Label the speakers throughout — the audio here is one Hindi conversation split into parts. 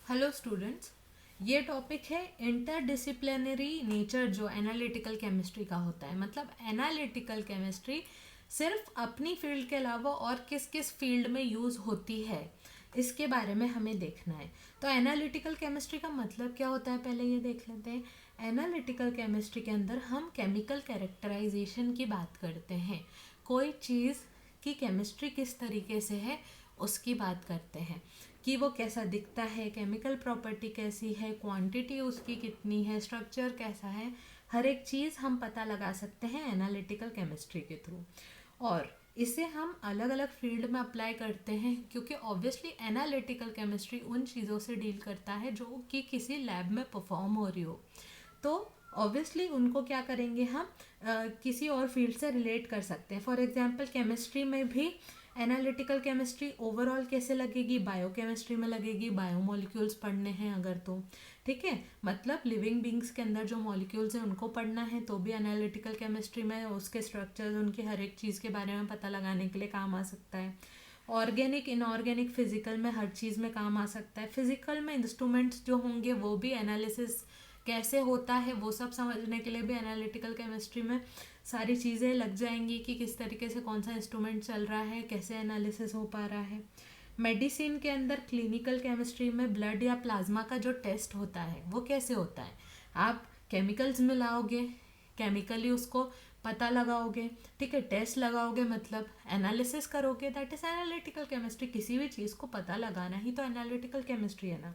Speaker 1: हेलो स्टूडेंट्स, ये टॉपिक है इंटरडिसिप्लिनरी नेचर जो एनालिटिकल केमिस्ट्री का होता है। मतलब एनालिटिकल केमिस्ट्री सिर्फ अपनी फील्ड के अलावा और किस किस फील्ड में यूज़ होती है इसके बारे में हमें देखना है। तो एनालिटिकल केमिस्ट्री का मतलब क्या होता है पहले ये देख लेते हैं। एनालिटिकल केमिस्ट्री के अंदर हम केमिकल कैरेक्टराइजेशन की बात करते हैं। कोई चीज़ की केमिस्ट्री किस तरीके से है उसकी बात करते हैं कि वो कैसा दिखता है, केमिकल प्रॉपर्टी कैसी है, क्वांटिटी उसकी कितनी है, स्ट्रक्चर कैसा है। हर एक चीज़ हम पता लगा सकते हैं एनालिटिकल केमिस्ट्री के थ्रू। और इसे हम अलग अलग फील्ड में अप्लाई करते हैं क्योंकि ऑब्वियसली एनालिटिकल केमिस्ट्री उन चीज़ों से डील करता है जो कि किसी लैब में परफॉर्म हो रही हो। तो ऑब्वियसली उनको क्या करेंगे हम किसी और फील्ड से रिलेट कर सकते हैं। फॉर एग्जांपल केमिस्ट्री में भी एनालिटिकल केमिस्ट्री ओवरऑल कैसे लगेगी, बायोकेमिस्ट्री में लगेगी, बायोमोलिक्यूल्स पढ़ने हैं अगर तो ठीक है। मतलब लिविंग बींग्स के अंदर जो मॉलिक्यूल्स हैं उनको पढ़ना है तो भी एनालिटिकल केमिस्ट्री में उसके स्ट्रक्चर्स, उनकी हर एक चीज़ के बारे में पता लगाने के लिए काम आ सकता है। ऑर्गेनिक, इनऑर्गेनिक, फिजिकल में हर चीज़ में काम आ सकता है। फिजिकल में इंस्ट्रूमेंट्स जो होंगे वो भी एनालिसिस कैसे होता है वो सब समझने के लिए भी एनालिटिकल केमिस्ट्री में सारी चीज़ें लग जाएंगी कि किस तरीके से कौन सा इंस्ट्रूमेंट चल रहा है, कैसे एनालिसिस हो पा रहा है। मेडिसिन के अंदर क्लिनिकल केमिस्ट्री में ब्लड या प्लाज्मा का जो टेस्ट होता है वो कैसे होता है। आप केमिकल्स मिलाओगे, केमिकली उसको पता लगाओगे, ठीक है, टेस्ट लगाओगे, मतलब एनालिसिस करोगे, दैट इज एनालिटिकल केमिस्ट्री। किसी भी चीज़ को पता लगाना ही तो एनालिटिकल केमिस्ट्री है ना।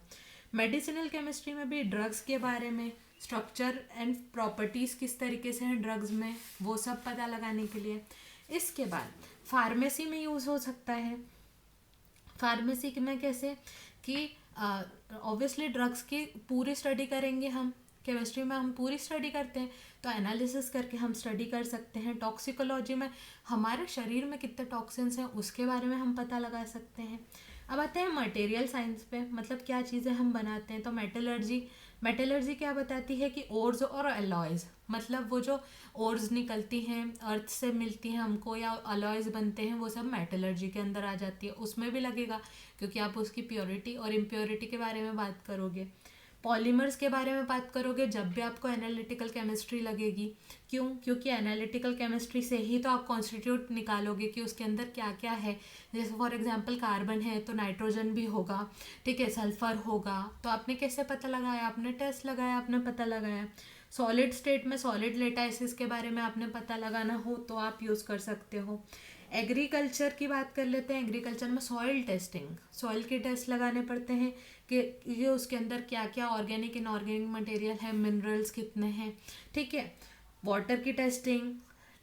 Speaker 1: मेडिसिनल केमिस्ट्री में भी ड्रग्स के बारे में, स्ट्रक्चर एंड प्रॉपर्टीज़ किस तरीके से हैं ड्रग्स में, वो सब पता लगाने के लिए। इसके बाद फार्मेसी में यूज़ हो सकता है। फार्मेसी में कैसे कि ऑब्वियसली ड्रग्स की पूरी स्टडी करेंगे हम, केमिस्ट्री में हम पूरी स्टडी करते हैं तो एनालिसिस करके हम स्टडी कर सकते हैं। टॉक्सिकोलॉजी में हमारे शरीर में कितने टॉक्सिन्स हैं उसके बारे में हम पता लगा सकते हैं। अब आते हैं मटेरियल साइंस पे, मतलब क्या चीज़ें हम बनाते हैं। तो मेटलर्जी, मेटलर्जी क्या बताती है कि ओर्स और अलॉयज़, मतलब वो जो ओर्स निकलती हैं अर्थ से मिलती हैं हमको या अलॉयज़ बनते हैं वो सब मेटलर्जी के अंदर आ जाती है। उसमें भी लगेगा क्योंकि आप उसकी प्योरिटी और इम्प्योरिटी के बारे में बात करोगे। पॉलीमर्स के बारे में बात करोगे जब भी आपको एनालिटिकल केमिस्ट्री लगेगी। क्यों? क्योंकि एनालिटिकल केमिस्ट्री से ही तो आप कॉन्स्टिट्यूट निकालोगे कि उसके अंदर क्या क्या है। जैसे फॉर एग्जांपल कार्बन है तो नाइट्रोजन भी होगा, ठीक है, सल्फर होगा। तो आपने कैसे पता लगाया? आपने टेस्ट लगाया, आपने पता लगाया। सॉलिड स्टेट में सॉलिड लेटाइसिस के बारे में आपने पता लगाना हो तो आप यूज़ कर सकते हो। एग्रीकल्चर की बात कर लेते हैं। एग्रीकल्चर में सॉइल टेस्टिंग, सॉइल के टेस्ट लगाने पड़ते हैं कि ये उसके अंदर क्या क्या ऑर्गेनिक इनऑर्गेनिक मटेरियल है, मिनरल्स कितने हैं, ठीक है। वाटर की टेस्टिंग,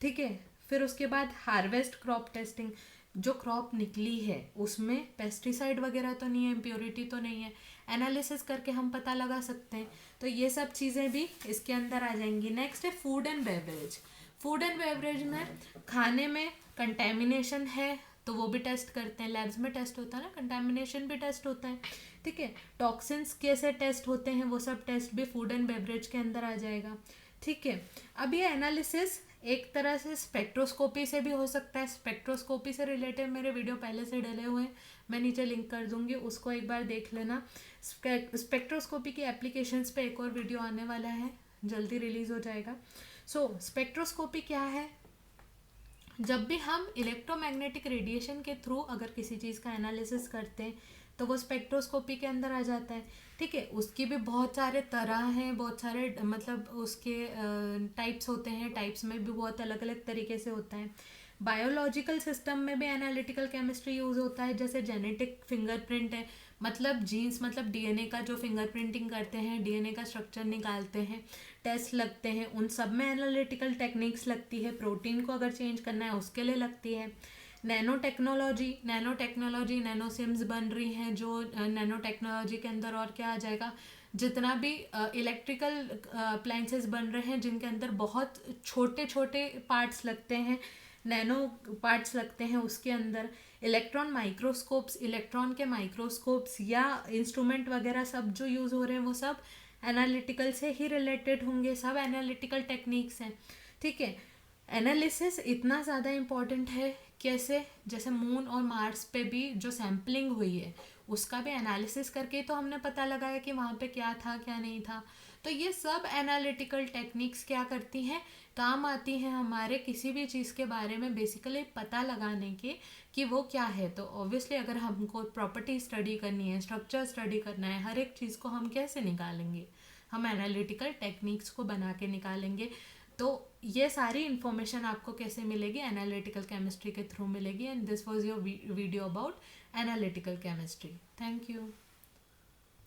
Speaker 1: ठीक है। फिर उसके बाद हार्वेस्ट क्रॉप टेस्टिंग, जो क्रॉप निकली है उसमें पेस्टिसाइड वगैरह तो नहीं है, इम्प्योरिटी तो नहीं है, एनालिसिस करके हम पता लगा सकते हैं। तो ये सब चीज़ें भी इसके अंदर आ जाएंगी। नेक्स्ट है food and beverage. Food and beverage में खाने में कंटेमिनेशन है तो वो भी टेस्ट करते हैं, लैब्स में टेस्ट होता है ना, कंटेमिनेशन भी टेस्ट होता है, ठीक है। टॉक्सिन्स कैसे टेस्ट होते हैं वो सब टेस्ट भी फूड एंड बेवरेज के अंदर आ जाएगा, ठीक है। अब ये एनालिसिस एक तरह से स्पेक्ट्रोस्कोपी से भी हो सकता है। स्पेक्ट्रोस्कोपी से रिलेटेड मेरे वीडियो पहले से डले हुए हैं, मैं नीचे लिंक कर दूंगी, उसको एक बार देख लेना। स्पेक्ट्रोस्कोपी की एप्लीकेशंस पे एक और वीडियो आने वाला है, जल्दी रिलीज हो जाएगा। सो स्पेक्ट्रोस्कोपी क्या है? जब भी हम इलेक्ट्रोमैग्नेटिक रेडिएशन के थ्रू अगर किसी चीज़ का एनालिसिस करते हैं तो वो स्पेक्ट्रोस्कोपी के अंदर आ जाता है, ठीक है। उसकी भी बहुत सारे तरह हैं, बहुत सारे मतलब उसके टाइप्स होते हैं, टाइप्स में भी बहुत अलग अलग तरीके से होता है। बायोलॉजिकल सिस्टम में भी एनालिटिकल केमिस्ट्री यूज़ होता है। जैसे जेनेटिक फिंगरप्रिंट है, मतलब जीन्स, मतलब डीएनए का जो फिंगरप्रिंटिंग करते हैं, डीएनए का स्ट्रक्चर निकालते हैं, टेस्ट लगते हैं, उन सब में एनालिटिकल टेक्निक्स लगती है। प्रोटीन को अगर चेंज करना है उसके लिए लगती है। Nanotechnology, nanotechnology, nano sims बन रही हैं जो नैनो टेक्नोलॉजी के अंदर और क्या आ जाएगा, जितना भी इलेक्ट्रिकल अप्लायंसेस बन रहे हैं जिनके अंदर बहुत छोटे छोटे पार्ट्स लगते हैं, नैनो पार्ट्स लगते हैं, उसके अंदर इलेक्ट्रॉन माइक्रोस्कोप्स, इलेक्ट्रॉन के माइक्रोस्कोप्स या इंस्ट्रूमेंट वगैरह सब जो यूज़ हो रहे हैं वो सब एनालिटिकल से ही रिलेटेड होंगे, सब एनालिटिकल टेक्निक्स हैं, ठीक है। एनालिसिस इतना ज़्यादा इम्पॉर्टेंट है कैसे, जैसे मून और मार्स पे भी जो सैम्पलिंग हुई है उसका भी एनालिसिस करके तो हमने पता लगाया कि वहाँ पे क्या था क्या नहीं था। तो ये सब एनालिटिकल टेक्निक्स क्या करती हैं, काम आती हैं हमारे किसी भी चीज़ के बारे में बेसिकली पता लगाने के कि वो क्या है। तो ऑब्वियसली अगर हमको प्रॉपर्टी स्टडी करनी है, स्ट्रक्चर स्टडी करना है, हर एक चीज़ को हम कैसे निकालेंगे, हम एनालिटिकल टेक्निक्स को बना के निकालेंगे। तो ये सारी इन्फॉर्मेशन आपको कैसे मिलेगी, एनालिटिकल केमिस्ट्री के थ्रू मिलेगी। And this was your video about analytical chemistry. Thank you.